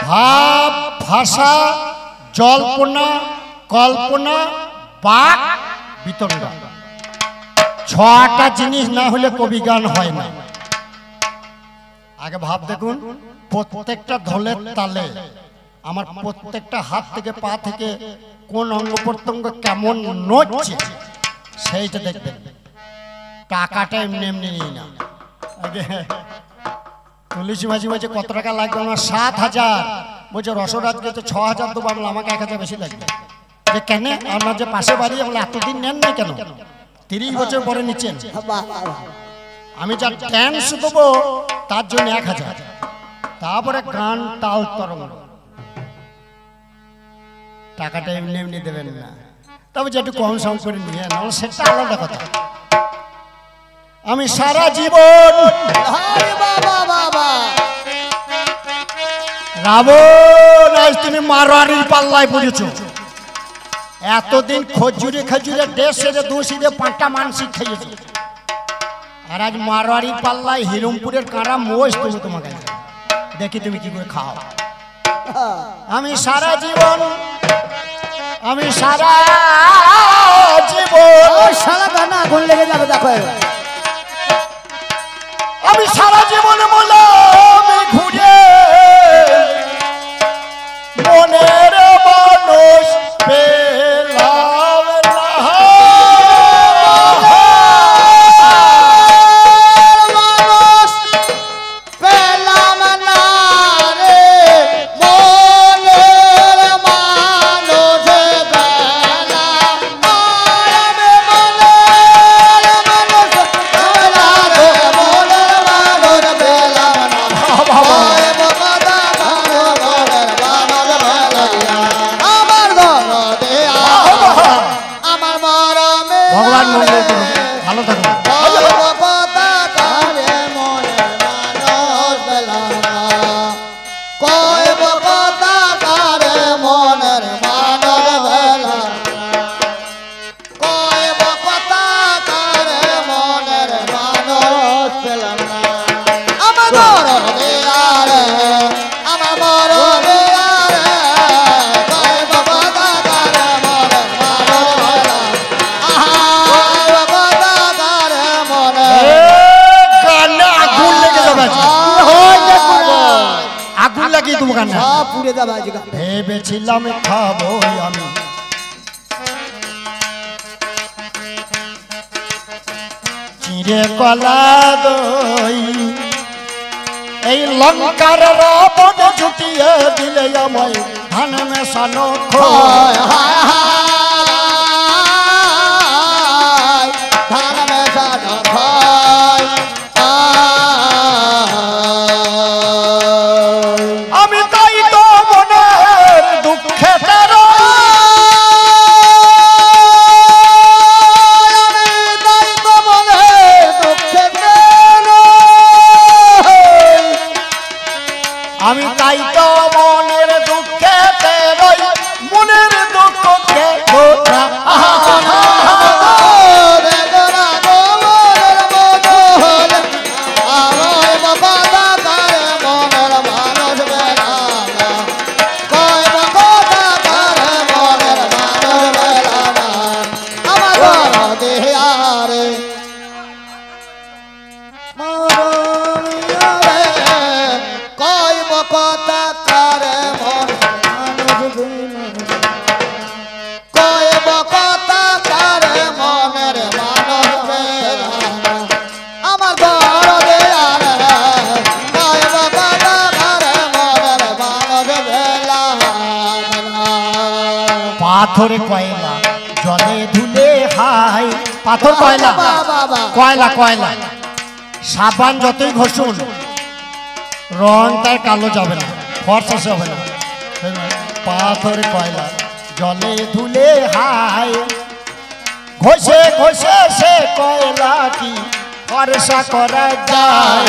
ভাব ভাষা জল্পনা কল্পনা বাক বিতণ্ডা, ছটা জিনিস না হলে কবি গান হয় না। আগে ভাব দেখুন, প্রত্যেকটা ঢোলের তালে আমার প্রত্যেকটা হাত থেকে পা থেকে কোন অঙ্গ প্রত্যঙ্গ কেমন নড়ছে সেইটা দেখবেন। টাকাটা এমনি এমনি নিই না। আগে তুলসী মাঝি বলছে কত টাকা লাগবে, আমার 7,000। বলছে রসরাজকে তো 6,000 দেবো, আমরা আমাকে 1,000 বেশি লাগবে। যে কেন, আমার যে পাশে বাড়ি, আমরা এতদিন নেন না কেন? 30 বছর পরে নিচ্ছেন। আমি যা ড্যান্স দেবো তার জন্য 1,000, তারপরে গান তাল তরঙ্গ। টাকাটা এমনি এমনি দেবেন না, তবে যে একটু কম সম করে নিয়ে না, সেটা আলাদা কথা। আমি সারা জীবন রাবণ, আজ তুমি মারোয়ারির পাল্লায় পড়েছ। এতদিন খজুরে খজুরে দেশ সেরে দুশিরে 5টা মানসিক খেয়েছ, আর আজ মারোয়ারির পাল্লায় হিরমপুরের কাঁড়া মোষ তুমি তোমাকে দেখি তুমি কি করে খাও। আমি সারা জীবন, আমি সারা জীবন, সারা গানা আগুন লেগে যাবে। দেখো আমি সারা জীবন মোলামে ঘুরে মনের মানুষ পেলাম না। মানুষ পেলাম না রে, মনের মানুষ পেলাম না রে, মনের মানুষ পেলাম রে, মনের মানুষ পেলাম না। আমার দরদে আমার মরমে ভগবান মঙ্গল করুন, ভালো থাকুন। ভেবেছিলাম খাবো আমি চিড়ে কলা দই, এই লঙ্কার রাবণ ছুটিয়ে দিলে আমায় ধান মেশানো খোয়। ধান মেশানো খোয়, আমি তাই তো মনের দুঃখে আমি তাই তো মনের দুঃখে তেরই, মনের দুঃখকে বোঝা। পাথর কয়লা জলে ধুলে হাই, পাথর কয়লা কয়লা কয়লা, সাবান যতই ঘষুন রং তার কালো যাবে না, ফর্সা হবে না। পাথর কয়লা জলে ধুলে হাই, ঘষে ঘষে সে কয়লা কি ফর্সা করা যায়।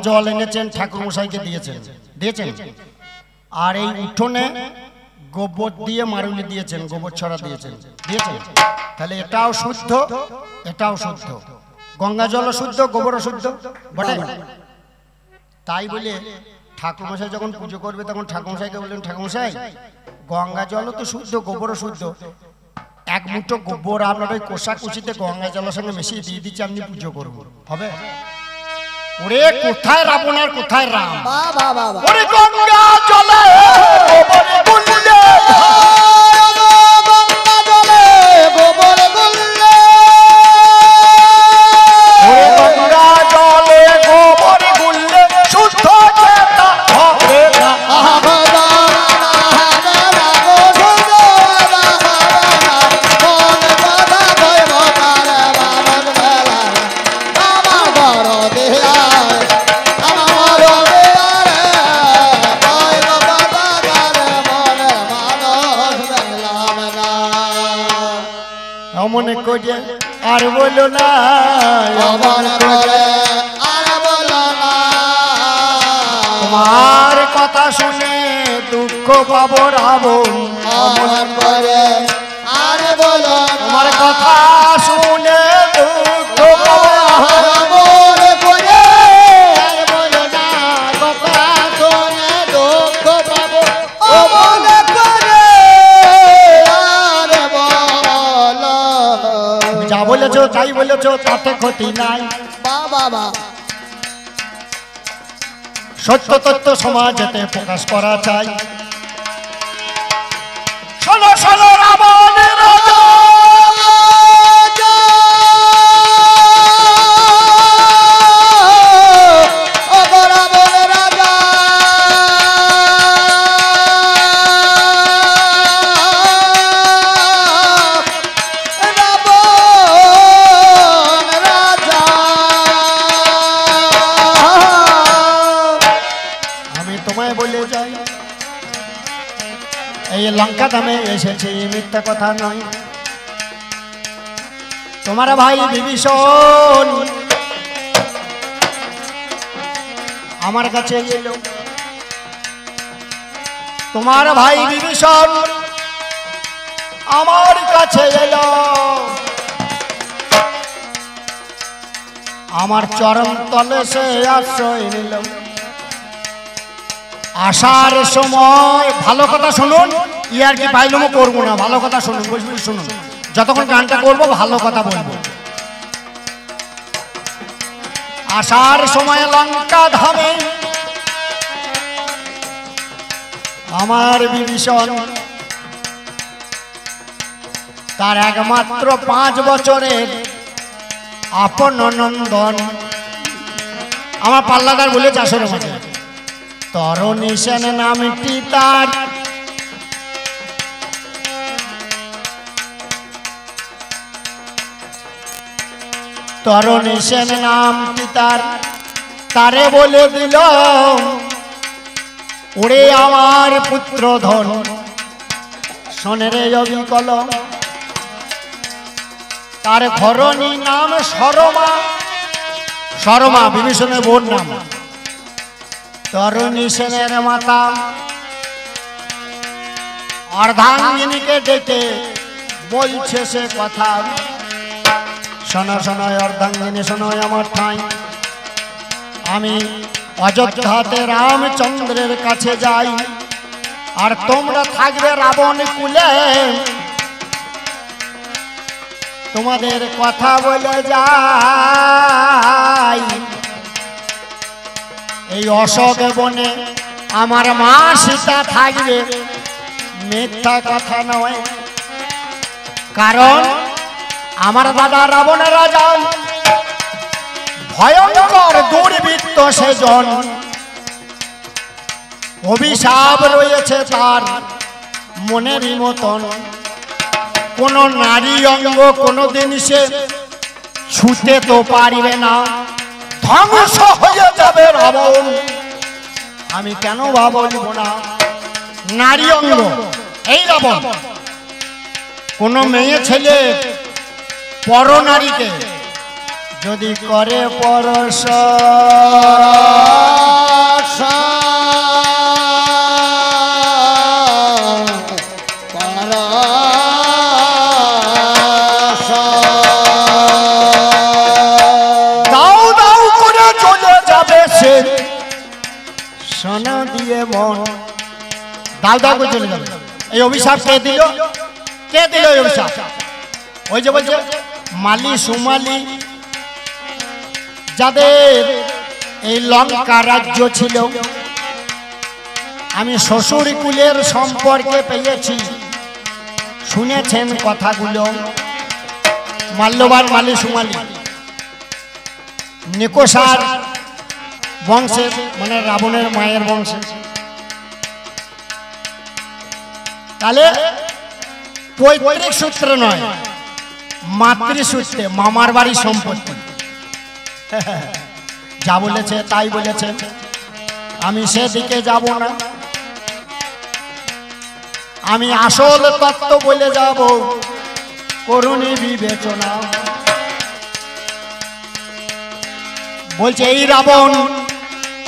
জল এনেছেন ঠাকুর মশাইকে দিয়েছেন দিয়েছেন আর এই উঠোনে গোবর দিয়ে মারুলি দিয়েছেন গোবর ছড়া দিয়েছেন দিয়েছেন তাহলে এটাও শুদ্ধ এটাও শুদ্ধ গঙ্গা জলও শুদ্ধ গোবরও শুদ্ধ বটে তাই বলে ঠাকুরমশাই যখন পুজো করবে তখন ঠাকুরমশাইকে বললেন ঠাকুরমশাই গঙ্গা জলও তো শুদ্ধ গোবরও শুদ্ধ এক মুঠো গোবর আপনার ওই কোষাকুষিতে গঙ্গা জলের সঙ্গে মিশিয়ে দিয়ে দিচ্ছি আপনি পুজো করবো হবে ওরে কোথায় রাবণ আর কোথায় রাম বাবা বাবা ওরে গঙ্গা জলে গোবর গুললে গঙ্গা জলে গোবর গুললে ওরে গঙ্গা জলে গোবর গুললে শুদ্ধ চেতা হবে না মনে করে আর বলো না তোমার কথা শুনে দুঃখ পাবো রাবণ আর বলো তোমার কথা শুনে দুঃখ পাবো রাবণ করে আর বলো না কথা শুনে দুঃখ পাবো ও মনে করে আর বলো যা বলেছো তাই বলেছো তাতে ক্ষতি নাই বাবা সত্য তত্ত্ব সমাজেতে প্রকাশ করা চাই শোনো শোনো রাবণের রাজা লঙ্কা ধামে এসেছে মিথ্যা কথা নয় তোমার ভাই বিভীষণ আমার কাছে এলো তোমার ভাই বিভীষণ আমার কাছে এলো আমার চরণ তলে সে আশ্রয় নিল আসার সময় ভালো কথা শুনুন ইয়ার কি পাইলমো করবো না ভালো কথা শুনুন বুঝবি শুনুন যতক্ষণ গানটা করবো ভালো কথা বলবো আসার সময় লঙ্কা ধামে আমার বিভীষণ তার একমাত্র 5 বছরের আপন নন্দন আমার পাল্লাদার বলে চাষের মাঝে তরণী সেন নামটি তার তরণী সেন নামটি তার তারে বলে দিল ওরে আমার পুত্র ধন শোনে রে অবিকল তার ঘরণী নাম শরমা শরমা বিভীষণের বোন নাম তরণী সেনের মাতা অর্ধাঙ্গিনীকে ডেকে বলছে সে কথা শোনো শোনো অর্ধাঙ্গিনী শোনো আমার ঠাঁই আমি অযোধ্যাতে রামচন্দ্রের কাছে যাই আর তোমরা থাকবে রাবণ কুলে তোমাদের কথা বলে যাই এই অশোক বনে আমার মা সীতা থাকবে মিথ্যা কথা নয় কারণ আমার দাদা রাবণের রাজা ভয়ঙ্কর দুর্বৃত্ত সেজন অভিশাপ রয়েছে তার মনেরই মতন কোন নারী অঙ্গ কোনদিন সে ছুতে তো পারিবে না ধ্বংস হয়ে যাবে রাবণ আমি কেন বলব না নারী অঙ্গ এই রাবণ কোন মেয়ে ছেলে পর নারীকে যদি করে পরশ দাও দাও করে চলে যাবে সে সোনা দিয়ে মন দাও দাও করে চলে যাবে। এই অভিশাপ কে দিল? কে দিল এই অভিশাপ? ওই যে বলছে মালি সুমালি যাদের এই লঙ্কা রাজ্য ছিল, আমি শ্বশুর কুলের সম্পর্কে পেয়েছি, শুনেছেন কথাগুলো। মাল্যবান মালি সুমালি নিকোষার বংশের, মানে রাবণের মায়ের বংশে। তাহলে পৈতৃক সূত্রে নয়, মাতৃসূত্রে, মামার বাড়ির সম্পত্তি। যা বলেছে তাই বলেছে, আমি সেদিকে যাব না, আমি আসল তত্ত্ব বলে যাব, করুণী বিবেচনা। বলছে এই রাবণ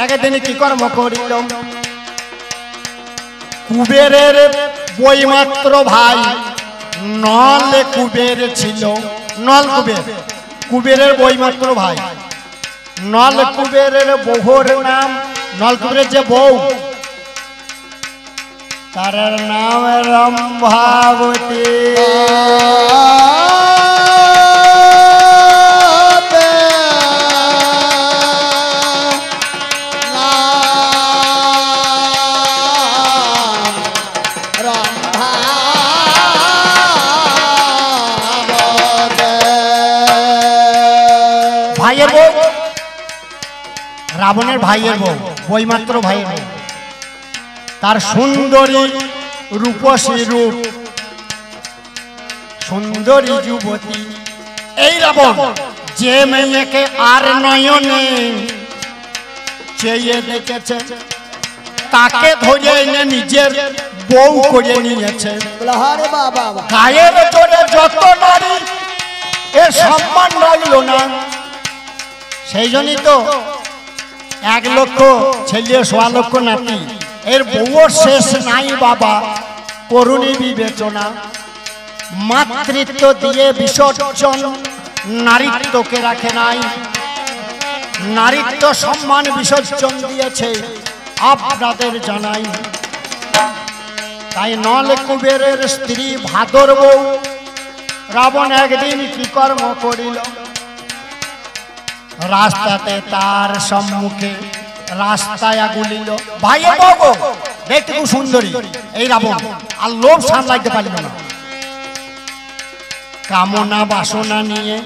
একদিন কি কর্ম করিল, কুবেরের বইমাত্র ভাই নল কুবের ছিল। নল কুবের, কুবেরের বইমাত্র ভাই। নল কুবেরের বহুর নাম, নল কুবেরের যে বউ তার নাম রম্ভাবতী। ভাইয়ের বউ, রাবণের ভাইয়ের বউ, বইমাত্র ভাইয়ের বউ। তার সুন্দরী রূপসী রূপ, সুন্দরী যুবতী। এই রাবণ যে মেয়েকে আর নয়নে চেয়ে দেখেছে, তাকে ধরে এনে নিজের বউ করে নিয়েছে। গায়ের জোরে যত নারী এর সম্মান রইল না। সেই জন্যই তো 1 লক্ষ ছেলে 1.25 লক্ষ নাতি, এর বউর শেষ নাই বাবা, করুণী বিবেচনা। মাতৃত্ব দিয়ে বিসর্জন নারীত্বকে রাখে নাই, নারীত্ব সম্মান বিসর্জন দিয়েছে আপনাদের জানাই। তাই নল কুবেরের স্ত্রী ভাদর বউ রাবণ একদিন কি কর্ম করিল, রাস্তাতে তার সম্মুখে রাস্তায় আগুলিল। ভাইয়ের বউ দেখতে খুব সুন্দরী এই রাবণ, আর লোভ সামলাইতে পারল না। কামনা বাসনা নিয়ে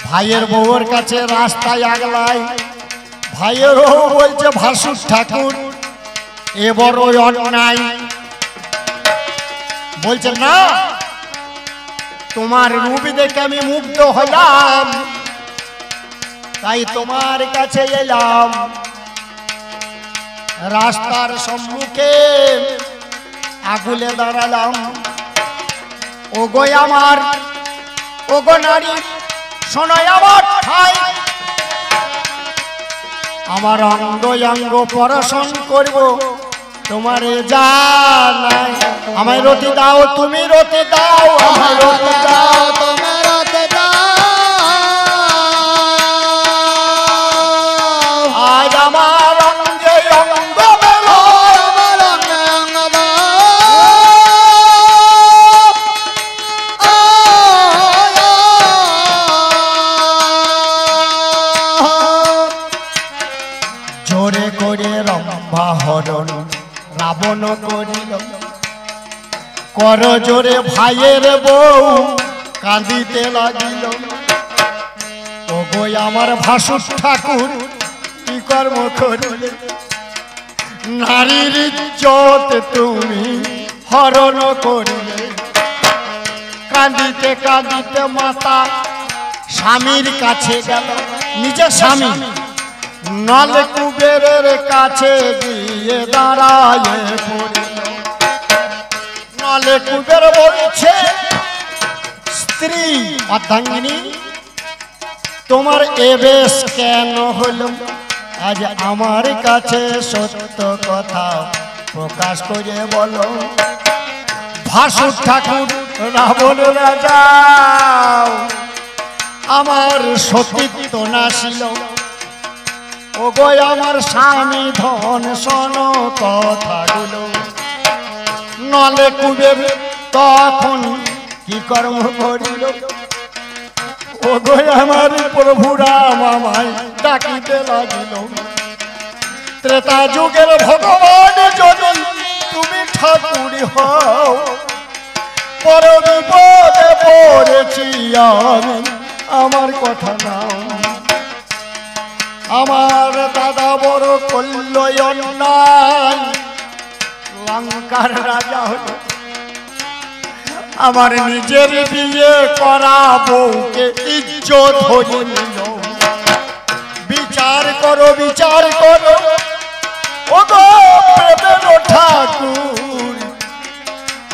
ভাইয়ের বউর কাছে রাস্তায় আগলায়। ভাইয়ের বউ বলছে, ভাসুর ঠাকুর এ বড় অন্যায়। বলছে না, তোমার রূপ দেখে আমি মুগ্ধ হলাম, তাই তোমার কাছে এলাম। রাস্তার সম্মুখে আগুলে দাঁড়ালাম। ওগো আমার, ওগো নারী শোনাই আমার ঠাই, আমার অঙ্গ অঙ্গ পরশন করব তোমার জানাই। আমায় রতি দাও, তুমি রতি দাও, আমায় রতি দাও, তুমি রতি দাও। আজ আমার অঙ্গে অঙ্গ মেলো, আমার অঙ্গে অঙ্গ জোরে করে রম্ভা হরণ রাবণ করিল। কর জোরে ভাইয়ের বউ কাঁদিতে লাগিল। ওগো আমার ভাসুর ঠাকুর কি কর্ম করিলে, নারীর ইজ্জত তুমি হরণ করিলে। কাঁদিতে কাঁদিতে মাতা স্বামীর কাছে গেল, নিজের স্বামী নল কুবেরের কাছে গিয়ে দাঁড়ায় পড়িল। নলে কুবের বলছে, স্ত্রী অর্ধাঙ্গিনী তোমার এবেশ কেন হলো আজ আমার কাছে সত্য কথা প্রকাশ করে বলো। ভাসুর ঠাকুর রাবণ রাজা আমার সতীত্ব নাছিল, ও গো আমার স্বামী ধন শোন কথাগুলো। নলে কুবের তখন কি কর্ম করিল, ও গো আমার প্রভু রাম আমায় ডাকিতে লাগিল। ত্রেতা যুগের ভগবান যদি তুমি ঠাকুর হও, পর বিপদে পড়েছি আমি, আমার কথা নাও। আমার দাদা বড় করল অন্যায়, লঙ্কার রাজা হলো, আমার নিজের বিয়ে করা বউকে ইজ্জত হয়ে নিল। বিচার করো বিচার করো ও গো প্রেমের ঠাকুর,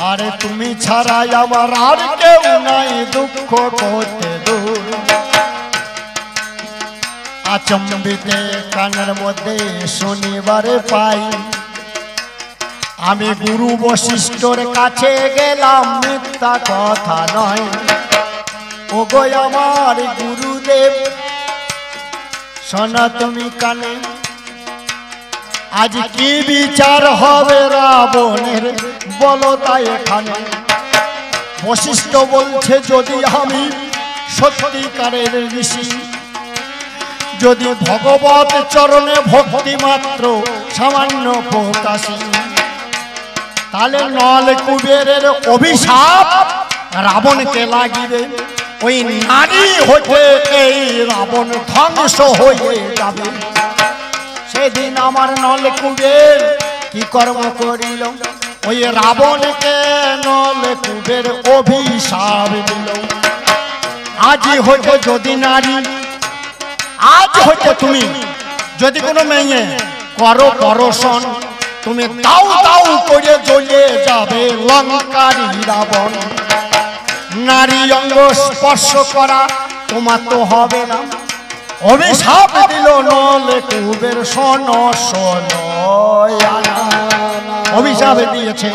আরে তুমি ছাড়াই আমার আর কেউ নাই দুঃখ করতে দূর। আচম্বিতে কানের মধ্যে শনিবারে পাই, আমি গুরু বশিষ্ঠর কাছে গেলাম, মিথ্যা কথা নয়। ও গো আমার গুরুদেব শোনা তুমি কানে, আজ কি বিচার হবে রাবণের বলো তাই এখানে। বশিষ্ঠ বলছে যদি আমি সত্যিকারের ঋষি, যদি ভগবত চরণে ভক্তি মাত্র সামান্য প্রকাশী, তাহলে নল কুবেরের অভিশাপ রাবণকে লাগিবে। ওই নারী হতে এই রাবণ ধ্বংস হয়ে যাবে। সেদিন আমার নল কুবের কি কর্ম করিল, ওই রাবণকে নল কুবের অভিশাপ দিল। আজই হতে যদি নারী, আজ হতে তুমি যদি কোনো মেয়ে করো পরশন, তুমি দাউ দাউ করে জ্বলে যাবে লঙ্কারী রাবণ। নারী অঙ্গ স্পর্শ করা তোমার তো হবে না, অভিশাপ দিল নল কুবের। শোন শোন অভিশাপ দিয়েছে।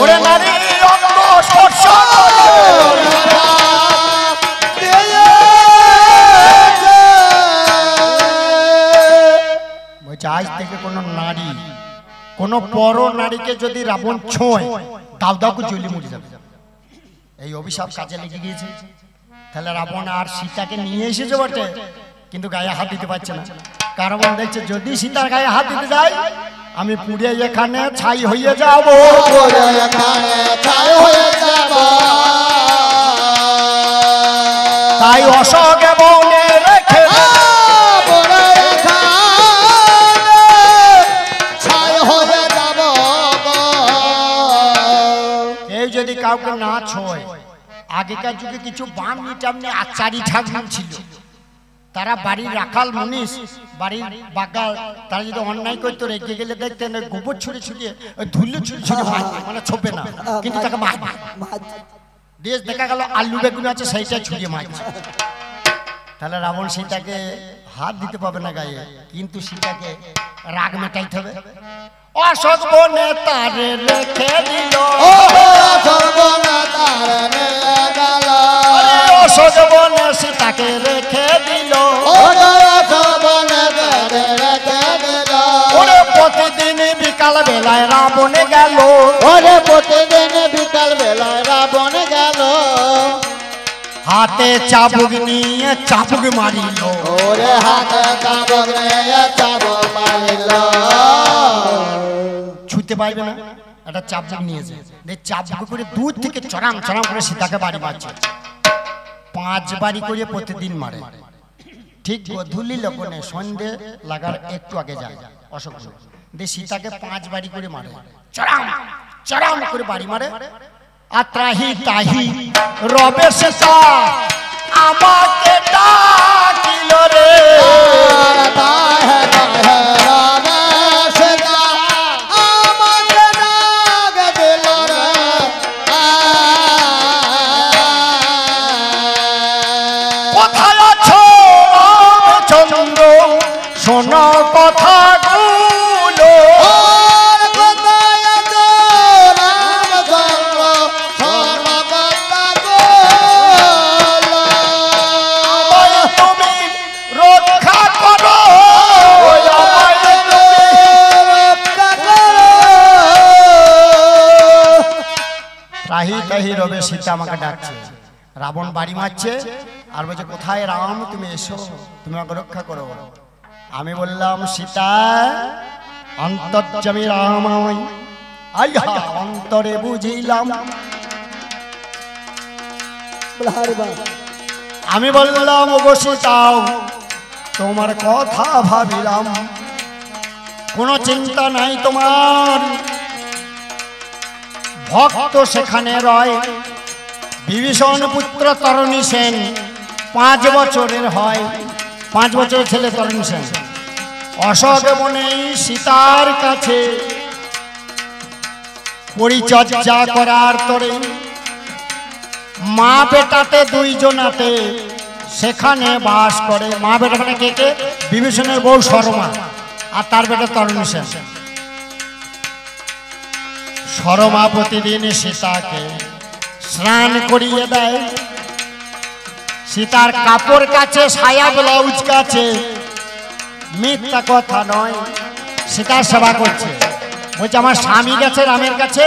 ওরে নারী অঙ্গ স্পর্শ আজ থেকে কোন নারী কোন পর নারীকে যদি রাবণ ছোঁয়, দাও দাও করে জ্বলে মরে যাবে। এই অভিশাপ কাজে লেগে গিয়েছে। তাহলে রাবণ আর সীতাকে নিয়ে এসেছে বটে, কিন্তু গায়ে হাত দিতে পারছে না। কারণ দেখছে যদি সীতার গায়ে হাত দিতে যায়, আমি পুড়ে এখানে ছাই হয়ে যাব। তাই অশোকে বনে রেখে যদি কাউকে না ছোঁয়, আগেকার যুগে কিছু বামনি টামনি আচারি ঠাকুর ছিল, তারা বাড়ির রাখাল মনীষ, বাড়ির বাগাল, তারা যদি অন্যায় করতো রেগে গেলে দেখতেন গোবর ছুড়ে ছুড়িয়ে ধুলো ছুড়ে ছুড়ে মানে ছোপে না, কিন্তু তাকে দেশ দেখা গেল আলু বেগুন আছে সেইটা ছুড়িয়ে মারছে। তাহলে রাবণ সীতাকে হাত দিতে পাবে না গায়ে, কিন্তু সীতাকে রাগ মেটাইতে হবে। অশোক বনে তারে রেখে দিল, অশোক বনে সীতাকে রেখে দিল। ওরে প্রতিদিন বিকাল বেলায় রাবণে গেল, ওরে প্রতিদিন বিকাল বেলায় রাবণে গেল। হাতে চাবুক নিয়ে চাবুক মারিল, ওরে হাতে চাবুক নিয়ে চাবুক মারিল। ছুঁতে পারবে না, একটা চাবুক নিয়েছে, চাবুক করে দূর থেকে চড়াম চড়াম করে সীতাকে বাড়ি মারছে। 5 বাড়ি করে প্রতিদিন মারে। ঠিক গধূলি লগনে সন্ধ্যে লাগার একটু আগে যায় অশোক, সীতাকে 5 বাড়ি করে মারে, চড়াম চড়াম করে বাড়ি মারে। আর ত্রাহি তাহি রবে সীতা আমাকে ডাকিল রে, কাহি রবে সীতা আমাকে ডাকছে। রাবণ বাড়ি মারছে আর বলছে, কোথায় রাম, তুমি এসো, তুমি আমাকে রক্ষা করো। আমি বললাম, সীতা অন্তর্যামী রাম আমি, আইহা অন্তরে বুঝিলাম। আমি বললাম, ওগো সীতা তোমার কথা ভাবিলাম, কোনো চিন্তা নাই তোমার, ভক্ত সেখানে রয়, বিভীষণ পুত্র তরণী সেন 5 বছরের হয়, 5 বছরের ছেলে তরণী সেন। অশোক বনে সীতার কাছে পরিচর্যা করার তরে মা বেটাতে 2 জনাতে সেখানে বাস করে। মা বেটা মানে কে কে? বিভীষণের বউ শর্মা আর তার বেটা তরণী সেন। শর্মা প্রতিদিন সীতাকে স্নান করিয়ে দেয়, সীতার কাপড় কাছে, সায়া ব্লাউজ কাছে, মিথ্যা কথা নয়, সীতার সেবা করছে। বলছে, আমার স্বামী গেছে রামের কাছে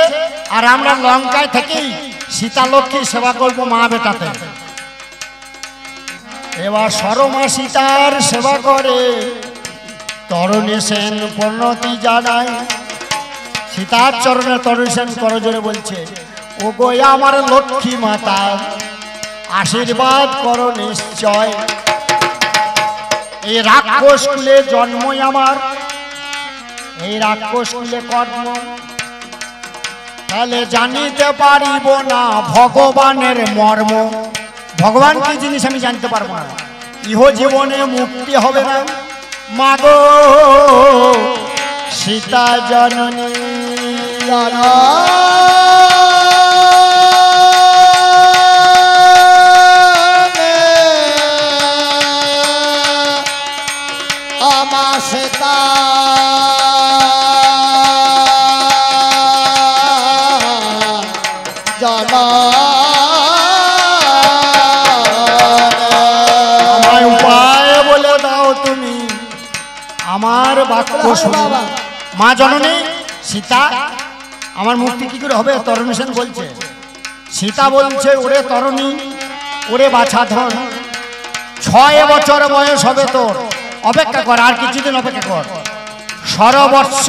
আর আমরা লঙ্কায় থেকেই সীতা লক্ষ্মীর সেবা করবো মা বেটাতে। এবার শর্মা সীতার সেবা করে, তরণী সেন প্রণতি জানায়, সীতার চরণে তরণী সেন করজোড়ে বলছে, ও গো আমার লক্ষ্মী মাতা, আশীর্বাদ করো নিশ্চয়। এই রাক্ষস কুলে জন্মই আমার, এই রাক্ষস কুলে কর্ম, তাহলে জানিতে পারিব না ভগবানের মর্ম। ভগবান কি জিনিস আমি জানতে পারবো না, ইহ জীবনে মুক্তি হবে না। মাগো সীতা জননী আমার সীতা আমায় উপায় বলে দাও তুমি, আমার বাক্য শুনো। মা জননী সীতা, আমার মুক্তি কি করে হবে? তরণী সেন বলছে। সীতা বলছে, ওরে তরণী, ওরে বাছা ধন, 6 বছর বয়স হবে তোর, অপেক্ষা কর, আর কিছুদিন অপেক্ষা কর, 16 বর্ষ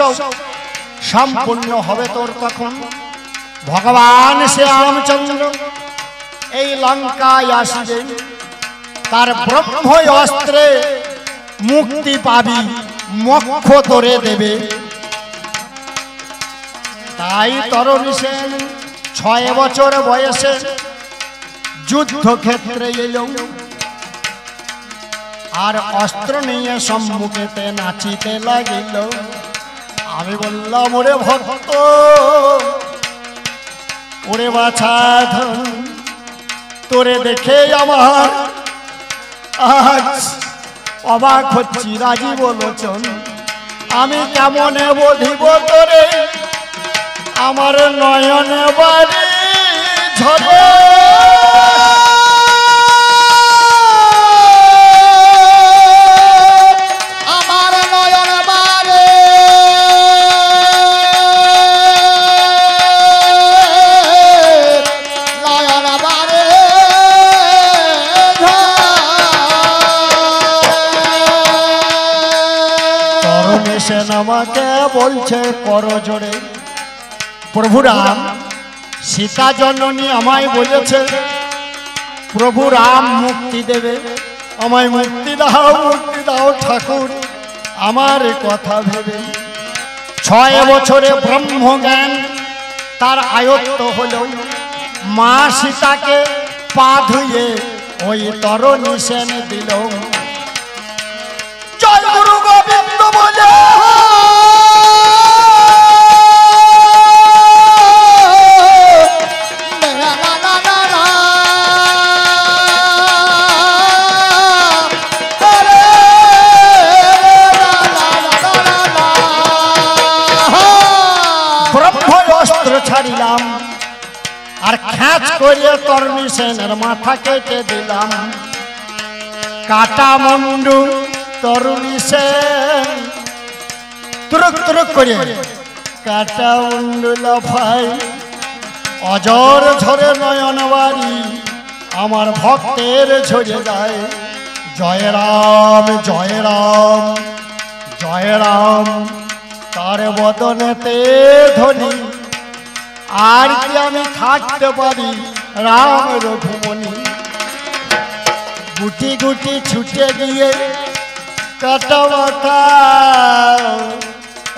সম্পূর্ণ হবে তোর তখন। ভগবান শ্রী রামচন্দ্র এই লঙ্কায় আসবেন, তার ব্রহ্ম অস্ত্রে মুক্তি পাবি, মোক্ষ তোরে দেবে। তাই তরণী সেন 6 বছর বয়সে যুদ্ধক্ষেত্রে এলো, আর অস্ত্র নিয়ে সম্মুখেতে নাচিতে লাগিল। আমি বললাম, ওরে ভক্ত, ওরে বাছা ধন, তোরে দেখে আমার আজ অবাক হচ্ছি, রাজীব লোচন, আমি কেমনে বধিব তোরে, আমার নয়নে বাড়ি ঝরে। আমার নয়ন বারে নয়ন বারে তরণী সেন আমাকে বলছে করজোড়ে, প্রভু রাম, সীতা জননী আমায় বলেছে প্রভু রাম মুক্তি দেবে, আমায় মুক্তি দাও ঠাকুর, আমার কথা ভেবে। 6 বছরে ব্রহ্মজ্ঞান তার আয়ত্ত হল, মা সীতাকে পা ধুয়ে ওই তরণী সেন দিল। জয় গুরু গোবিন্দ বলে ছাড়িলাম, আর খ্যাচ করিয়ে তরণী সেনের মাথা কেটে দিলাম। কাটা মুন্ডু তরণী সেন তুরুক তুরুক করে কাটা মুন্ডু লাফাই, অজর ঝরে নয়ন বাড়ি আমার ভক্তের ঝরে যায়। জয় রাম জয় রাম জয় রাম তার বদনেতে ধ্বনি। আর কি আমি থাকতে পারি রাম রঘুমণি। গুটি গুটি ছুটে গিয়ে কাটা মাথা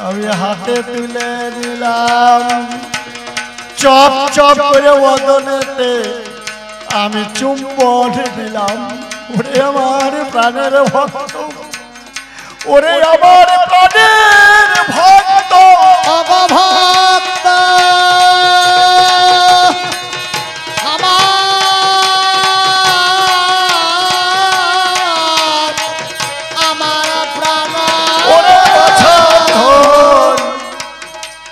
আমি হাতে তুলে দিলাম। চপ চপ করে বদনেতে আমি চুম্বন দিলাম। ওরে আমার প্রাণের ভক্ত, ওরে আমার প্রাণের ভক্ত, অবভক্ত আমার প্রাণ।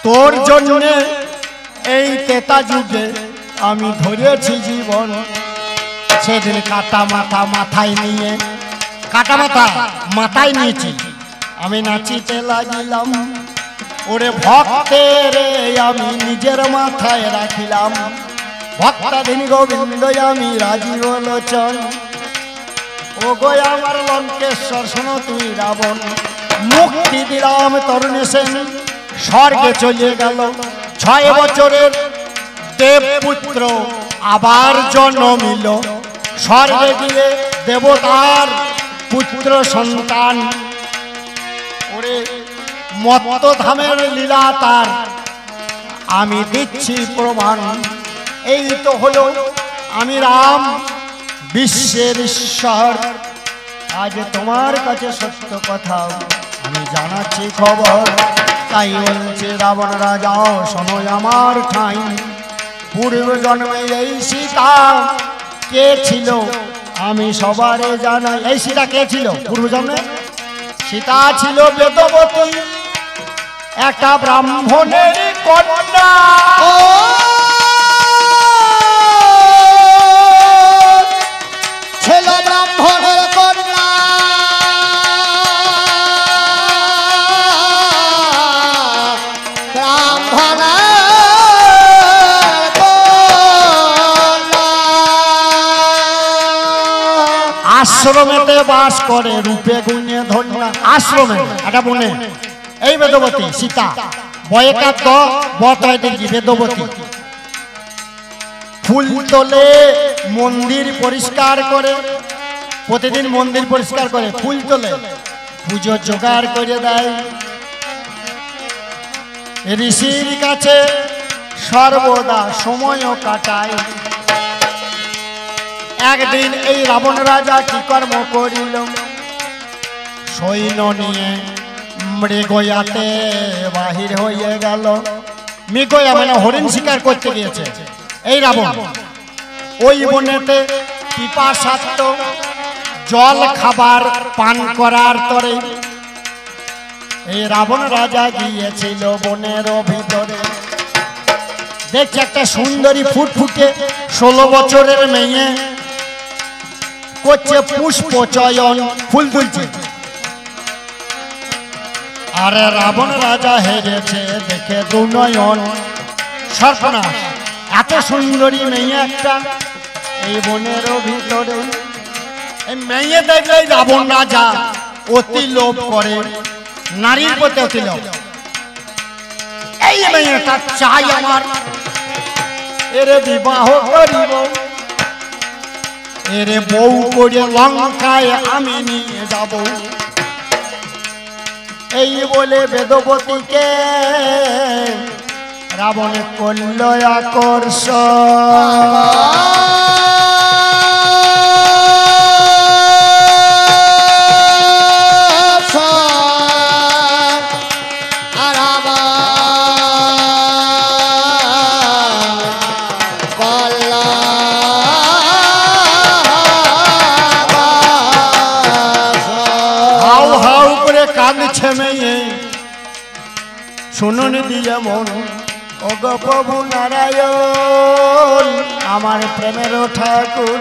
তোর জন্য এই তেতা যুগে আমি ধরেছি জীবন। সেদিন কাটা মাথা মাথায় নিয়ে, কাটা মাথা মাথায় নিয়েছি, আমি নাচিতে লাগিলাম। ওরে ভক্তের আমি নিজের মাথায় রাখিলাম। ভক্তাধীন গোবিন্দ আমি রাজীব লোচন। ও গো আমার লঙ্কেশ্বর শোনো তুই রাবণ। মুক্তি দিলাম তরুণী সেন, স্বর্গে চলে গেল। 6 বছরের দেবপুত্র আবার জন্মিল। স্বর্গে গিয়ে দেবতার পুত্র সন্তান। ওরে মত্ত ধামের লীলা তার আমি দিচ্ছি প্রমাণ। এই তো হলো আমি রাম বিশ্বের ঈশ্বর। আজ তোমার কাছে সত্য কথা আমি জানাচ্ছি খবর। তাই বলছে রাবণ রাজা শোনো আমার ঠাই। পূর্ব জন্মে এই সীতা কে ছিল আমি সবারে জানাই। এই সীতা কে ছিল পূর্ব জন্মে? সীতা ছিল বেদবতী, একটা ব্রাহ্মণের কন্যা। ছিল ব্রাহ্মণের কন্যা, আশ্রমেতে বাস করে রূপে গুণে ধন্যা। আশ্রমে একটা বনে এই বেদবতী সীতা বয়কার বতয় দেখি বেদবতী ফুল তোলে, মন্দির পরিষ্কার করে, প্রতিদিন মন্দির পরিষ্কার করে, ফুল তোলে, পুজো জোগাড় করে দেয়। ঋষির কাছে সর্বদা সময় কাটায়। একদিন এই রাবণ রাজা কি কর্ম করিল, সৈন্য নিয়ে মৃগয়াতে বাহির হয়ে গেল। মৃগয়া মানে হরিণ শিকার করতে গিয়েছে এই রাবণ। ওই বনেতে পিপাসার্থ জল খাবার পান করার তরে এই রাবণ রাজা গিয়েছিল বনের ভিতরে। দেখছে একটা সুন্দরী ফুটফুটে 16 বছরের মেয়ে করছে পুষ্প চয়ন, ফুল তুলছে। আর রাবণ রাজা হেরেছে দেখে দুনয়ন। সর্বনাশ, এত সুন্দরী মেয়ে একটা এই বনের ভিতরে। এই মেয়ে দেখলে রাবণ রাজা অতি লোভ করে, নারীর প্রতি অতি লোভ। এই মেয়েটা চাই আমার, এর বিবাহ করিব, এর বউ করে লঙ্কায় আমি নিয়ে যাব। এই বলে বেদবতীকে রাবণ করল আকর্ষণ। শুনুন দিয়ে মন, ওগো প্রভু নারায়ণ আমার প্রেমের ঠাকুর,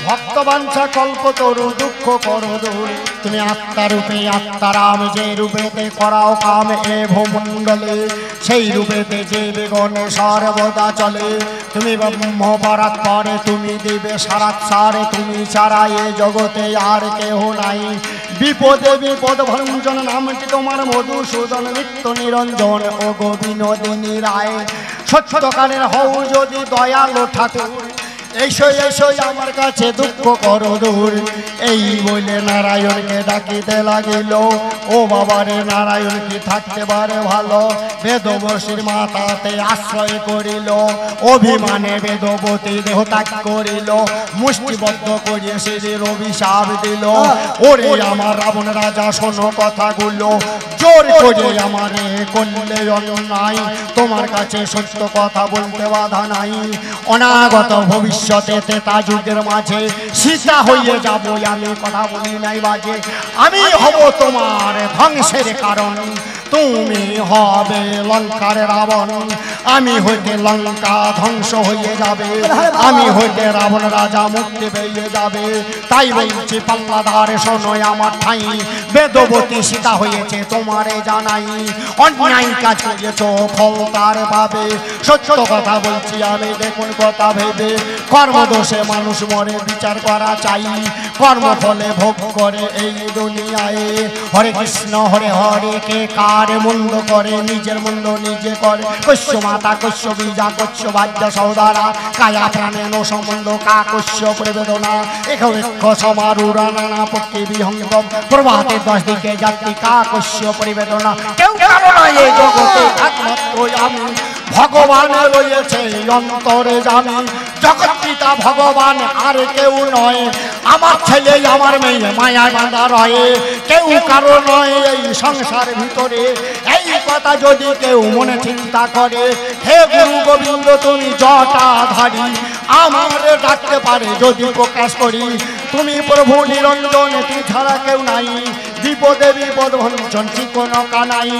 ভক্তবাঞ্ছা কল্পতরু দুঃখ করো দূর। তুমি আত্মারূপে আত্মারাম, যে রূপেতে করাও কাম এ ভূমণ্ডলে, সেই রূপেতে যে বেগনে সর্বদা চলে। তুমি ব্রহ্ম পরাৎপরে, তুমি দেবে সারাৎসারে, তুমি ছাড়া এ জগতে আর কেহ নাই। বিপদে বিপদ ভঞ্জন নামটি তোমার মধুসূদন, নিত্য নিরঞ্জন ও গোবিনোদিনী রায়। সত্যকালের হও যদি দয়ালো ঠাকুর, এসো এসো আমার কাছে দুঃখ করো দূর। এই বলে নারায়ণকে ডাকিতে লাগিল, ও বাবারে নারায়ণ কি থাকতে পারে ভালো। বেদবশীর মাতাতে আশ্রয় করিল, অভিমানে বেদবতী দেহ ত্যাগ করিল। মুষ্টিবদ্ধ করিয়ে শিরের অভিশাপ দিল, ওরে আমার রাবণ রাজা শোনো কথাগুলো। জোর করে আমারে করলে অন্যায়, তোমার কাছে সত্য কথা বলতে বাধা নাই। অনাগত ভবিষ্যতে ত্রেতা যুগের মাঝে সীতা হইয়ে যাব আমি, কথা বলি নাই বাজে। আমি হব তোমার ধ্বংসের কারণ, তুমি হবে লঙ্কার রাবণ। আমি হইতে লঙ্কা ধ্বংস হয়ে যাবে, আমি হইতে রাবণ রাজা মুক্তি পেয়ে যাবে। তাই বলছি পাল্লাদার শোনো আমার ঠাই, বেদবতী সীতা হয়েছে তোমারে জানাই। অন্যায় কাজ করেছ ফল তার পাবে, সত্য কথা বলছি আমি দেখুন কথা ভেবে। কর্মদোষে মানুষ মরে, বিচার করা চাই। কর্মফলে ভোগ করে এই দুনিয়ায়। হরে কৃষ্ণ হরে হরে, কে কার মন্দ করে, নিজের মন্দ নিজে করে। কস্য মাতা কস্য বীজা কস্য বাদ্য সৌদারা, কায়া প্রাণে নো সম্বন্ধ কা কস্য প্রবেদনা। এখো সমারুরা নানা পক্ষে বিহঙ্গ, প্রভাতে 10 দিকে যাত্রী কা কস্য পরিবেদনা। কেউ কারো নয় এই জগতে, একমাত্র আমি ভগবান রয়েছে অন্তরে জানি। জগৎ পিতা ভগবান আর কেউ নয়, আমার ছেলে আমার মেয়ে মায়ায় বাঁধা রয়ে। কেউ কারো নয় এই সংসার ভিতরে, এই কথা যদি কেউ মনে চিন্তা করে। হে গুরু গোবিন্দ তুমি জটাধারী, আমার ডাকতে পারে যদি প্রকাশ করি। তুমি প্রভু নিরঞ্জন, তুমি ছাড়া কেউ নাই। বিপদে বিপদ ভঞ্জন কোনো কানাই।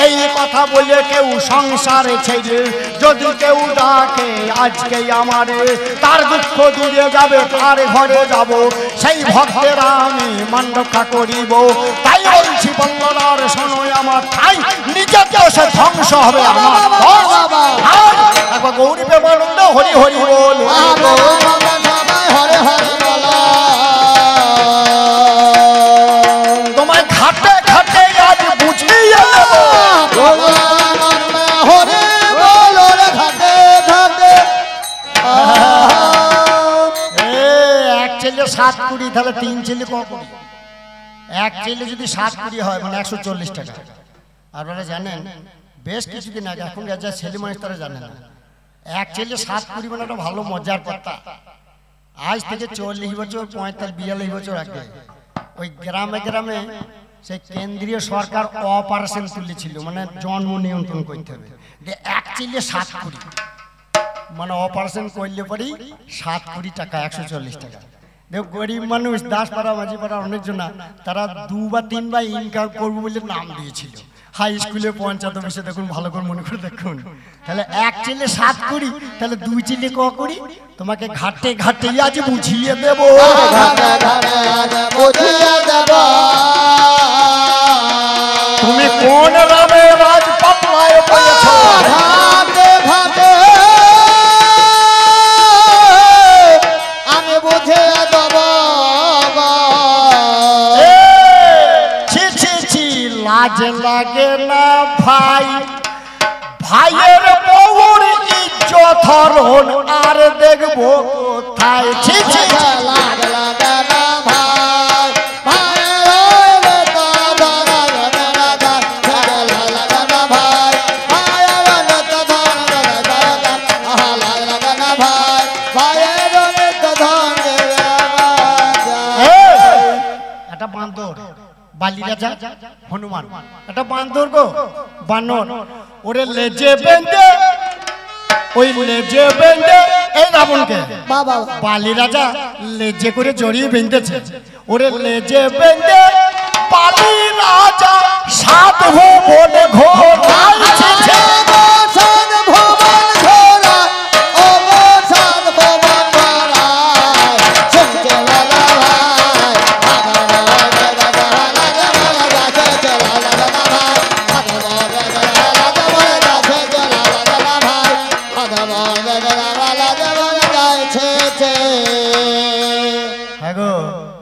এই কথা বলে কেউ সংসারে ছেড়ে যদি কেউ ডাকে আজকে আমারে, তার দুঃখ দূরে যাবে, তার ঘরে যাব। সেই ভক্তের আমি মান রক্ষা করিব। তাই বলছি বল্লরার শোনো আমার ঠাই, নিজেকেও সে ধ্বংস হবে আমার। একবার গৌরী প্রেমানন্দ হরি হরি বল। তোমায় খাটে খাটে আজ বুঝিয়ে দেব। এক ছেলে 7 কুড়ি, তাহলে 3 ছেলে ক কুড়ি? এক ছেলে যদি 7 কুড়ি হয় মানে 140 টাকা। আপনারা জানেন বেশ কিছুদিন আগে, এখন যা ছেলে মানুষ তারা জানেন না, এক ছেলে 7 কুড়ি মানে একটা ভালো মজার কথা। আজ থেকে 40 বছর 45-42 বছর আগে ওই গ্রামে গ্রামে সেই কেন্দ্রীয় সরকার অপারেশন তুলেছিল, মানে জন্ম নিয়ন্ত্রণ করতে হবে। এক ছেলে 7 কুড়ি মানে অপারেশন করলে পরেই 7 কোটি টাকা, 140 টাকা। দেখো গরিব মানুষ, দাসপাড়া মাঝিপাড়া অনেকজন তারা 2 বা 3 বার ইনকাম করবো বলে নাম দিয়েছিল। হাই স্কুলে পঞ্চায়েত অফিসে দেখুন, ভালো করে মনে করে দেখুন। তাহলে এক ছেলে 7 কোটি, তাহলে 2 ছেলে ক কোটি? তোমাকে ঘাটে ঘাটে আজ বুঝিয়ে দেব। তুমি কোন রামে রাজ পাল্লায় পেয়েছো? আমি বুঝে দেব। ছি ছি ছি, লাজ লাগে না ভাই? ভাইয়ের বউর ইজ্জত হরণ আর দেখবো কোথায়? ছি ছি লাগ লাগে না ভাই, একটা বান্দর, বালি রাজা হনুমান, একটা বান্দর গো, বানর। ওরে লেজে বেঁধে, ওই লেজে বেঁধে এই রাবণকে বালি রাজা লেজে করে জড়িয়ে বেঁধেছে। ওরে লেজে বেঁধে বালি রাজা 7 ভুবনে ঘোরাইছে।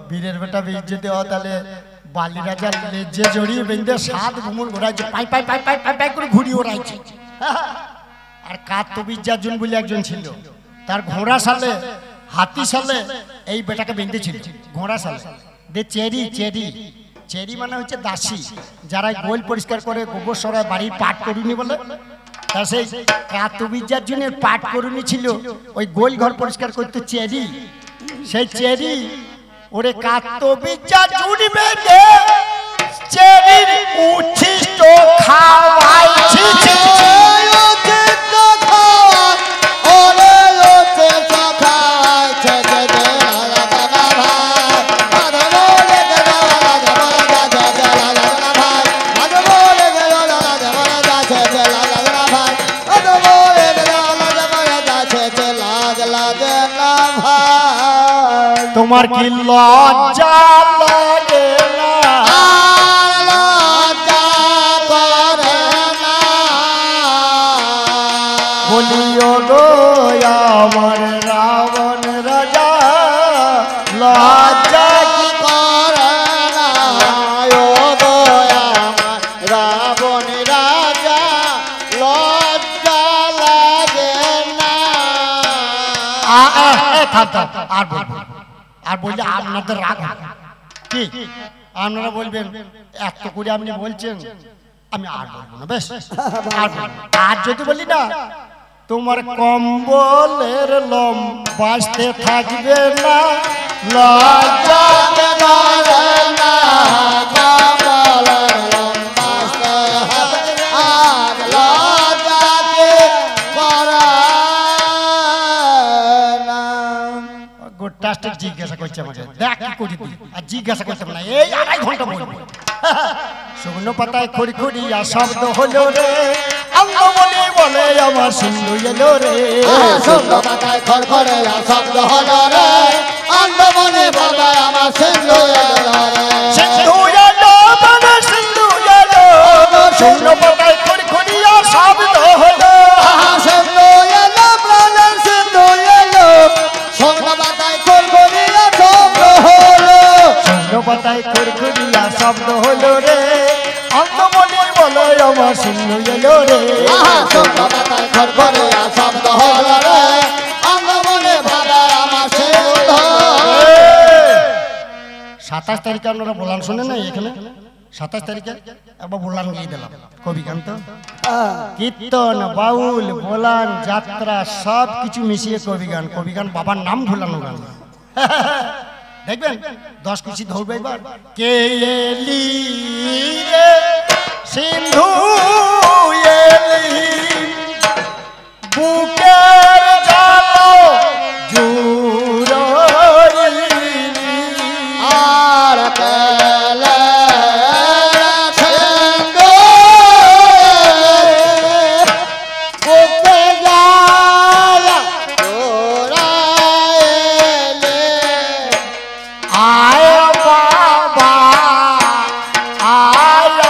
বীরের বেটা বীর যদি হয় তাহলে বালি রাজা লেজে জড়িয়ে বেঁধে 7 ঘুমুর ঘোরাইছে, পাই পাই পাই পাই পাই পাই করে ঘুরি ওড়াইছে। আর কার্তবীর্যার্জুন বলে একজন ছিল, তার ঘোড়া সালে হাতি সালে এই বেটাকে বেঁধেছিল ঘোড়া সালে। দে চেরি চেরি চেরি মানে হচ্ছে দাসী, যারা গোল পরিষ্কার করে গোবর সরায় বাড়ির পাট করুনি বলে। তা সেই কার্তবীর্যার্জুনের পাট করুনি ছিল, ওই গোল ঘর পরিষ্কার করতে চেরি। সেই চেরি ওরে কার্তবীর্যার্জুন বেঁধে চেরির উচ্ছিষ্ট খাওয়াইছি। তোমার কি লজ্জা লাগে না? বলিও গো আমার রাবণ রাজা, লজ্জা কি করে না? ও গো আমার রাবণ রাজা, লজ্জা লাগে না? আর বলবো আর বললে আপনাদের রাগ কি? আপনারা বলবেন এত করে আপনি বলছেন, আমি আর বলবো না, বেশ আর যদি বলি না, তোমার কম্বলের লোম বাঁচতে থাকবে না, লজ্জা করে না, কমলের লোম বাঁচতে হবে, আর লজ্জাকে করে না। গোটাস্টে জিজ্ঞাসা করছে আমাকে, দেখ কি করি তুই, আর জিজ্ঞাসা করতে না, এই 2.5 ঘন্টা বলবো। শুকনো পাতায় খড়ি খড়ি আর শব্দ হলো রে, আঙ্গমনি বলে আমার সিন্ধু এলো রে। শুকনো পাতায় খড়খড়ে আর শব্দ হলো রে, আঙ্গমনি বলে আমার সিন্ধু এলো রে। সিন্ধু এলো মানে সিন্ধু এলো, শুকনো পাতায় খড়ি খড়ি আর শব্দ হলো। সিন্ধু এলো প্রাণের সিন্ধু এলো, শুকনো পাতায় খড়খড়ে আর শব্দ হলো। শুকনো পাতায় খড়ি খড়ি আর শব্দ হলো রে, আঙ্গমনি বলে আমার সিন্ধু এলো রে। শুকনো পাতায় খড়খড়ে আর শব্দ হলো রে, আঙ্গমনি বলে আমার সিন্ধু। 27 তারিখে আপনারা বলান শোনেন না এখানে, 27 তারিখে একবার বলান গিয়ে দিলাম, কবি গান তো কীর্তন বাউল বলান যাত্রা সব কিছু মিশিয়ে কবি গান। কবি গান বাবার নাম ভুলানো গান। দেখবেন 10 কুচি ধরবে এবার। কে এলি রে সিন্ধু এলি, বুকের জালো জুড়লি, আর পেলে সিন্ধু বুকে জ্বালা জোড়াইলে। আয় বাবা আয়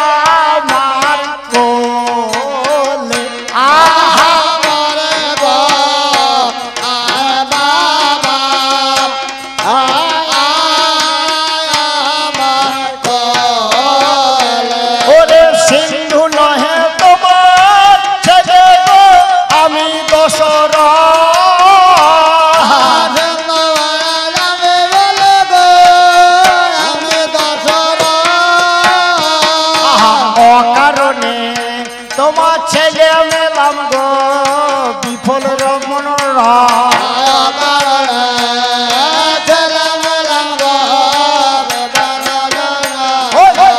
আমার কোলে, আহা আমারে গো আয় বাবা, আয় আমার কোলে। ওরে সিন্ধু নহে তোমার ছেলে গো আমি দশরথ, আমি বলে গো আমি দশরথ। অকারণে তোমার ছেলে মেলাম গো বিফল রমন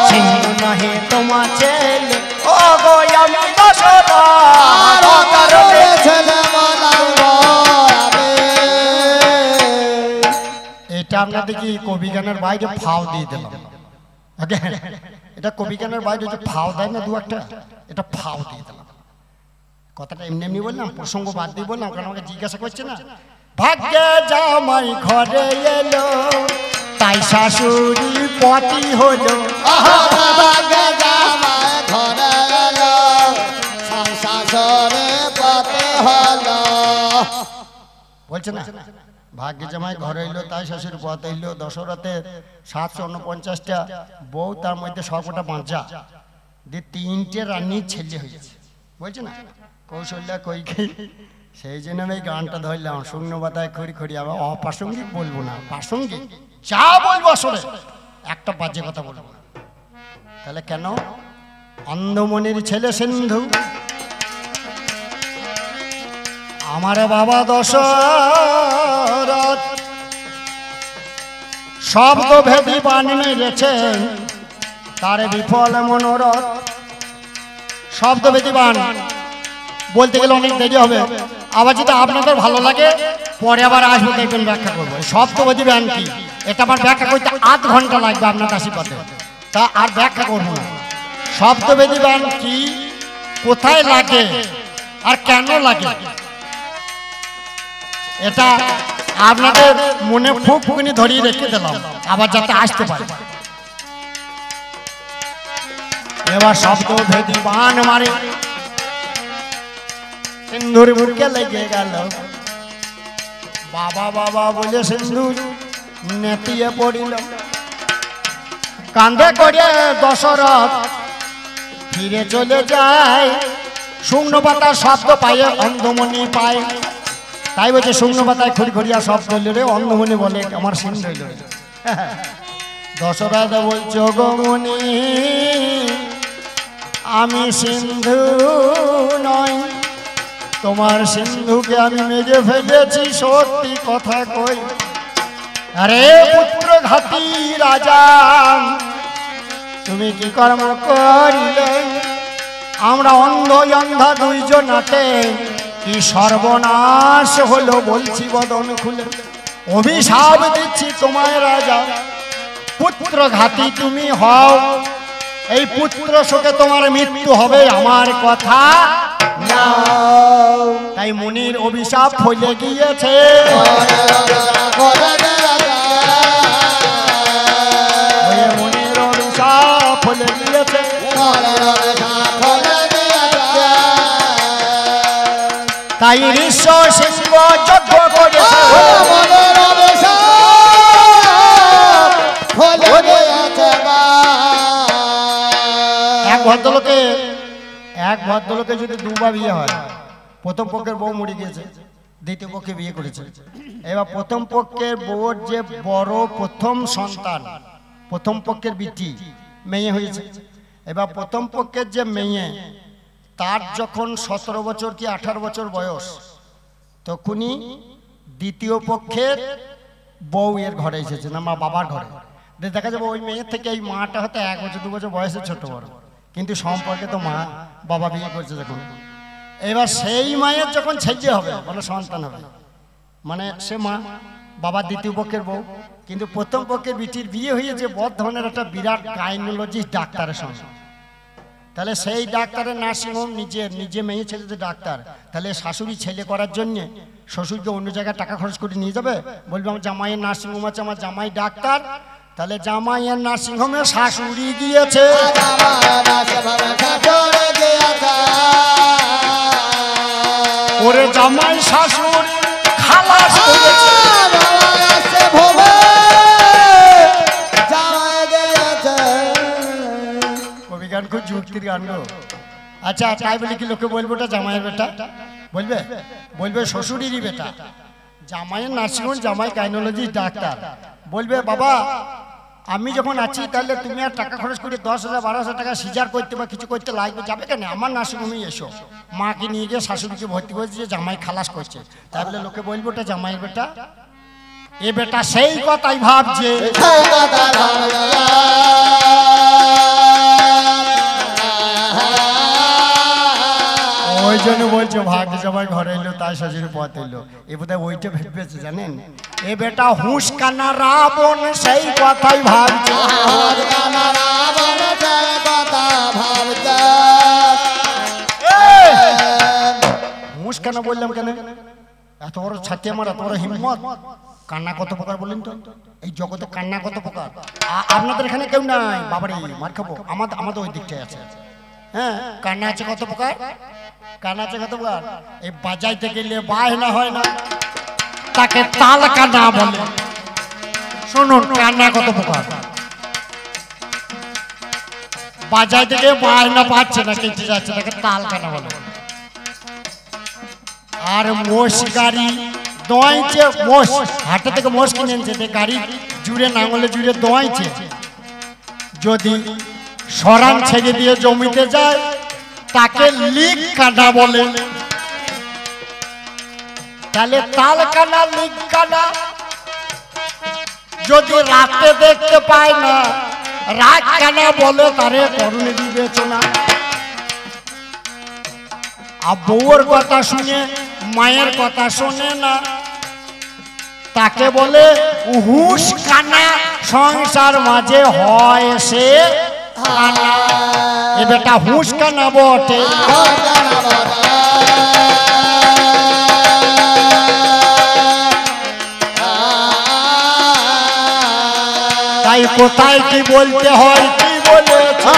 সিন্ধু নহে তোমার ছেলে, ও গো আমি দশরথ, অকারণে এটা আপনাদের কি কবি গানের বাইরে ফাও দিয়ে দিলাম। ওকে, এটা কবি গানের বাইরে যে ফাও দেয় না দু একটা, এটা ফাও দিয়ে দিলাম। কথাটা এমনি এমনি বললাম, প্রসঙ্গ বাদ দিয়ে বললাম, কারণ আমাকে জিজ্ঞাসা করছে না। ভাগ্যে জামাই ঘরে এলো, তাই শাশুড়ি পতি হলো। বলছে না, ভাগ্যে জামাই ঘরে এলো তাই শ্বশুর পথ এলো। দশরথের 749টা বউ, তার মধ্যে সবকটা বাঁচা দিয়ে 3টে রানীর ছেলে হয়েছে, বলছে না কৌশল্যা কৈকেয়ী। সেই জন্য আমি এই গানটা ধরলাম, শূন্য বাতায় খড়ি খড়ি। আবার অপ্রাসঙ্গিক বলবো না, প্রাসঙ্গিক যা বলবো আসলে একটা বাজে কথা বলবো না। তাহলে কেন? অন্ধমনির ছেলে সিন্ধু, আমার বাবা দশরথ শব্দ ভেদি বান মেরেছেন, তার বিফল মনোরথ। শব্দ ভেদি বান বলতে গেলে অনেক দেরি হবে, আবার যদি আপনাদের ভালো লাগে পরে আবার আসবো, দেখবেন ব্যাখ্যা করবো। শব্দ ভেদি বান কি, এটা আবার ব্যাখ্যা করতে 8 ঘন্টা লাগবে আপনার কাশিপাতে, তা আর ব্যাখ্যা করবো না। শব্দ ভেদি বান কি, কোথায় লাগে আর কেন লাগে, এটা আপনাদের মনে ফুক ফুকনি ধরিয়ে রেখে দিলাম, আবার যাতে আসতে পারে। এবার শব্দ ভেদি বান মারে, সিন্ধুর বুকে লেগে গেল। বাবা বাবা বলে সিন্ধু নেতিয়ে পড়িল। কান্দে করে দশরথ ফিরে চলে যায়, শূন্য পাতা শব্দ পায়ে অন্ধমণি পায়। তাই বলছে শূন্য পাতায় খড়ি খড়িয়া শব্দ হইল রে, অন্ধমণি বলে আমার সিন্ধু হইল। দশরথ বলছো গমনি আমি সিন্ধু নয়, তোমার সিন্ধুকে আমি মেরে ফেলেছি, সত্যি কথা কই। আরে পুত্র ঘাতি রাজা তুমি কি কর্ম করিলে, আমরা অন্ধ অন্ধা দুইজনাতে কি সর্বনাশ হলো বলছি বদন খুলে। অভিশাপ দিচ্ছি তোমায় রাজা, পুত্র ঘাতি তুমি হও, এই পুত্র শোকে তোমার মৃত্যু হবে আমার কথা না। তাই মুনির অভিশাপ ফলে গিয়েছে, মুনির অভিশাপ ফলে গিয়েছে। তাই ঋষ সিংহ যজ্ঞ করেছে, এক ভদ্রলোকে যদি দুবার বিয়ে হয়, প্রথম পক্ষের বউ মরে গিয়েছে, দ্বিতীয় পক্ষে বিয়ে করেছে। এবার প্রথম পক্ষের বউর যে বড় প্রথম সন্তান, প্রথম পক্ষের বিটি মেয়ে হয়েছে। এবার প্রথম পক্ষের যে মেয়ে, তার যখন 17 বছর কি 18 বছর বয়স, তখনই দ্বিতীয় পক্ষের বউ এর ঘরে এসেছে না, মা বাবার ঘরে। দেখা যাবে ওই মেয়ের থেকে এই মাটা হয়তো 1 বছর 2 বছর বয়সে ছোট বড়, কিন্তু সম্পর্কে তো মা বাবা বিয়ে করছে যখন। এবার সেই মায়ের যখন ছেলে হবে, মানে সন্তান হবে, মানে সে মা বাবা দ্বিতীয় পক্ষের বউ, কিন্তু প্রথম পক্ষের বিটির বিয়ে হয়েছে বর্ধমানের একটা বিরাট গাইনোলজিস্ট ডাক্তারের সঙ্গে। তাহলে সেই ডাক্তারের নার্সিংহোম নিজে মেয়ে ছেলে যে ডাক্তার, তাহলে শাশুড়ি ছেলে করার জন্যে শ্বশুরকে অন্য জায়গায় টাকা খরচ করে নিয়ে যাবে, বলবে আমার জামাইয়ের নার্সিংহোম আছে, আমার জামাই ডাক্তার। তাহলে জামাইয়ের নার্সিংহোমে শাশুড়ি গিয়েছে, ওরে জামাই শাশুড়ি খালাস করেছে। কবি গান খুব যুক্তির গান গো। আচ্ছা তাই বলে কি লোকে বলবো ওটা জামাইয়ের বেটা, বলবে বলবে শ্বশুরেরই বেটা। জামাইয়ের নার্সিংহোম, জামাই গাইনোলজিস্ট ডাক্তার, বলবে বাবা আমি যখন আছি তাহলে তুমি আর টাকা খরচ করে 10,000 12,000 টাকা সিজার করতে বা কিছু করতে লাগবে, যাবে কেন, আমার নার্সিংহোমে এসো। মাকে নিয়ে গিয়ে শাশুড়িকে ভর্তি করেছে, যে জামাই খালাস করছে। তাই বলে লোকে বলবো ওটা জামাইয়ের বেটা। এ বেটা সেই কথাই ভাবছে, ওই জন্য বলছে ভাগ্য জামাই ঘরে এলো তাই শাশুড়ি পথ এলো। এ বোধহয় ওইটা ভেবেছে জানেন, এ বেটা হুঁশ কানা রাবণ সেই কথাই ভাবছে। হুঁশ কানা বললাম কেন, এত বড় ছাতি আমার, এত বড় হিম্মত। কান্না কত প্রকার বলেন তো, এই জগতে কান্না কত প্রকার। আপনাদের এখানে কেউ নাই, বাবারে মার খাবো, আমাদের ওই দিকটাই আছে। হ্যাঁ কান্না আছে কত প্রকার, কান্না আছে কত প্রকার। এই বাজাইতে গেলে বায়না হয় না, তাকে তাল কানা বলে। শুনুন কান্না কত প্রকার। বাজার থেকে বায়না পাচ্ছে না, কেটে যাচ্ছে, তাকে তাল কানা বলে। আর মোষ গাড়ি দোয়াইছে, মোষ হাটে থেকে মোষ কিনে এনেছে, গাড়ি জুড়ে নাঙলে জুড়ে দোয়াইছে, যদি সরান ছেড়ে দিয়ে জমিতে যায় তাকে লিক কানা বলে। তাহলে তাল কানা লিক কানা যদি রাতে দেখতে পায় না, রাত কানা বলে তারে করণে বিবেচনা। আর বউয়ের কথা শুনে মায়ের কথা শোনে না, তাকে বলে হুঁশ কানা। সংসার মাঝে হয় সে কানা, এ বেটা হুঁশ কানা বটে। তাই কোথায় কি বলতে হয় কি বলেছে